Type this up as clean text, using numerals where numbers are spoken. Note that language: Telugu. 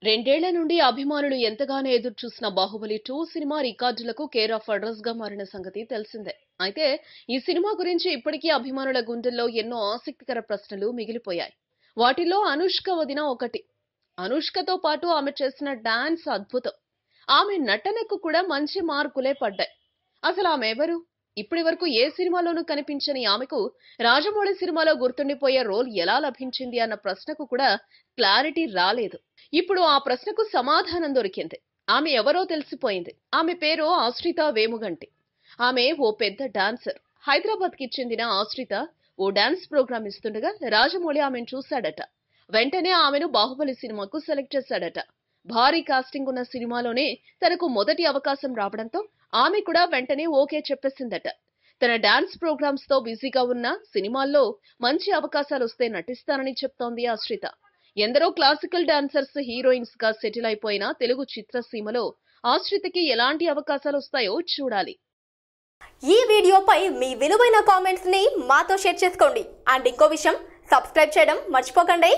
రెండేళ్ల నుండి అభిమానులు ఎంతగానో ఎదురుచూసిన బాహుబలి 2 సినిమా రికార్డులకు కేర్ ఆఫ్ అడ్రస్ గా మారిన సంగతి తెలిసిందే. అయితే ఈ సినిమా గురించి ఇప్పటికీ అభిమానుల గుండెల్లో ఎన్నో ఆసక్తికర ప్రశ్నలు మిగిలిపోయాయి. వాటిలో అనుష్క వదిన ఒకటి. అనుష్కతో పాటు ఆమె చేసిన డాన్స్ అద్భుతం. ఆమె నటనకు కూడా మంచి మార్కులే పడ్డాయి. అసలు ఆమె ఎవరు? ఇప్పటి వరకు ఏ సినిమాలోనూ కనిపించని ఆమెకు రాజమౌళి సినిమాలో గుర్తుండిపోయే రోల్ ఎలా లభించింది అన్న ప్రశ్నకు కూడా క్లారిటీ రాలేదు. ఇప్పుడు ఆ ప్రశ్నకు సమాధానం దొరికింది. ఆమె ఎవరో తెలిసిపోయింది. ఆమె పేరు ఆశ్రిత వేముగంటి. ఆమె ఓ పెద్ద డాన్సర్. హైదరాబాద్ కి చెందిన ఆశ్రిత ఓ డాన్స్ ప్రోగ్రామ్ ఇస్తుండగా రాజమౌళి ఆమెను చూశాడట. వెంటనే ఆమెను బాహుబలి సినిమాకు సెలెక్ట్ చేశాడట. భారీ కాస్టింగ్ ఉన్న సినిమాలోనే తనకు మొదటి అవకాశం రావడంతో ఆమె కూడా వెంటనే ఓకే చెప్పేసిందట. తన డాన్స్ ప్రోగ్రామ్స్ తో బిజీగా ఉన్న సినిమాల్లో మంచి అవకాశాలు వస్తే నటిస్తానని చెప్తోంది ఆశ్రిత. ఎందరో క్లాసికల్ డాన్సర్స్ హీరోయిన్స్ గా సెటిల్ అయిపోయిన తెలుగు చిత్రసీమలో ఆశ్రితకి ఎలాంటి అవకాశాలు వస్తాయో చూడాలి. ఈ వీడియోపై మీ విలువైన కామెంట్స్ ని మాతో షేర్ చేసుకోండి. అండ్ ఇంకో విషయం, సబ్స్క్రైబ్ చేయడం మర్చిపోకండి.